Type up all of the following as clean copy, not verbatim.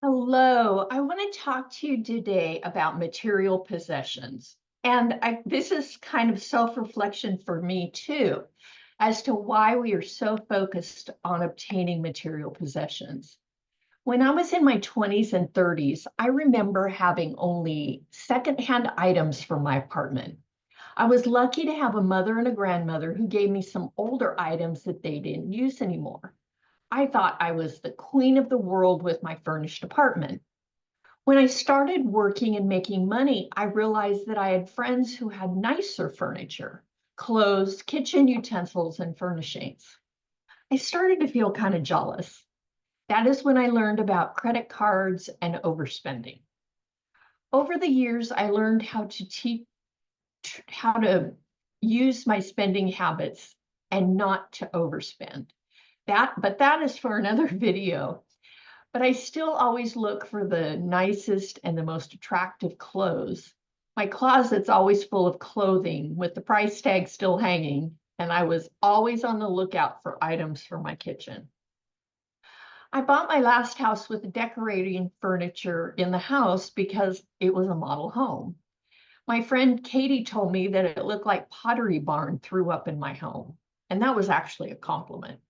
Hello, I want to talk to you today about material possessions. This is kind of self-reflection for me too, as to why we are so focused on obtaining material possessions. When I was in my 20s and 30s, I remember having only secondhand items for my apartment. I was lucky to have a mother and a grandmother who gave me some older items that they didn't use anymore. I thought I was the queen of the world with my furnished apartment. When I started working and making money, I realized that I had friends who had nicer furniture, clothes, kitchen utensils, and furnishings. I started to feel kind of jealous. That is when I learned about credit cards and overspending. Over the years, I learned how to use my spending habits and not to overspend. But that is for another video. But I still always look for the nicest and the most attractive clothes. My closet's always full of clothing with the price tag still hanging, and I was always on the lookout for items for my kitchen. I bought my last house with decorating furniture in the house because it was a model home. My friend Katie told me that it looked like Pottery Barn threw up in my home, and that was actually a compliment.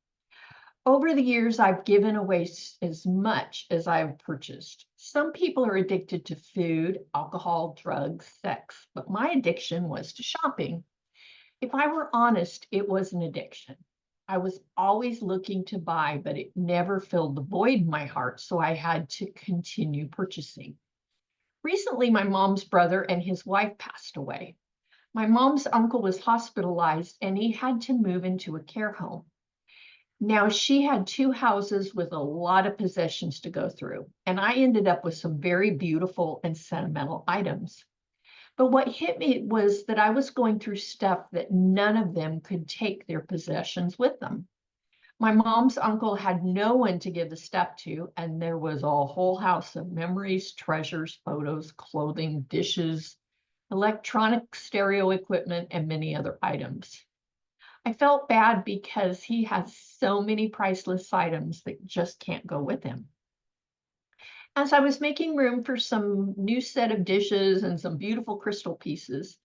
Over the years, I've given away as much as I've purchased. Some people are addicted to food, alcohol, drugs, sex, but my addiction was to shopping. If I were honest, it was an addiction. I was always looking to buy, but it never filled the void in my heart, so I had to continue purchasing. Recently, my mom's brother and his wife passed away. My mom's uncle was hospitalized and he had to move into a care home. Now, she had two houses with a lot of possessions to go through, and I ended up with some very beautiful and sentimental items. But what hit me was that I was going through stuff that none of them could take their possessions with them. My mom's uncle had no one to give the stuff to, and there was a whole house of memories, treasures, photos, clothing, dishes, electronic stereo equipment, and many other items. I felt bad because he has so many priceless items that just can't go with him. As I was making room for some new set of dishes and some beautiful crystal pieces,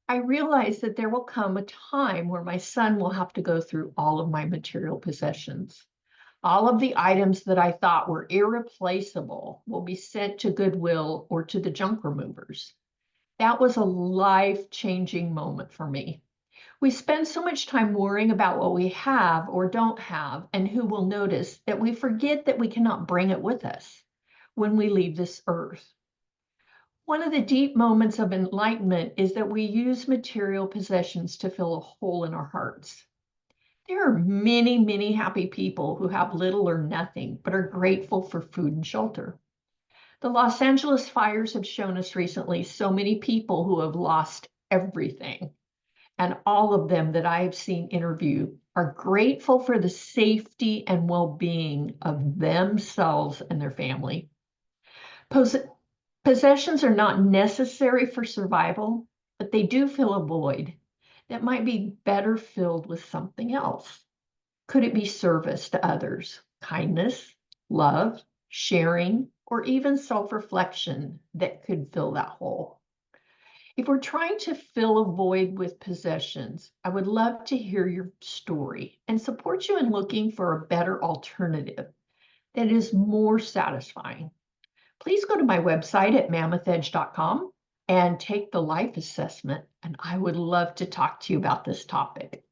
I realized that there will come a time where my son will have to go through all of my material possessions. All of the items that I thought were irreplaceable will be sent to Goodwill or to the junk removers. That was a life-changing moment for me. We spend so much time worrying about what we have or don't have and who will notice that we forget that we cannot bring it with us when we leave this earth. One of the deep moments of enlightenment is that we use material possessions to fill a hole in our hearts. There are many, many happy people who have little or nothing, but are grateful for food and shelter. The Los Angeles fires have shown us recently so many people who have lost everything. And all of them that I have seen interview are grateful for the safety and well-being of themselves and their family. Possessions are not necessary for survival, but they do fill a void that might be better filled with something else. Could it be service to others, kindness, love, sharing, or even self-reflection that could fill that hole? If we're trying to fill a void with possessions, I would love to hear your story and support you in looking for a better alternative that is more satisfying. Please go to my website at mammothedge.com and take the life assessment, and I would love to talk to you about this topic.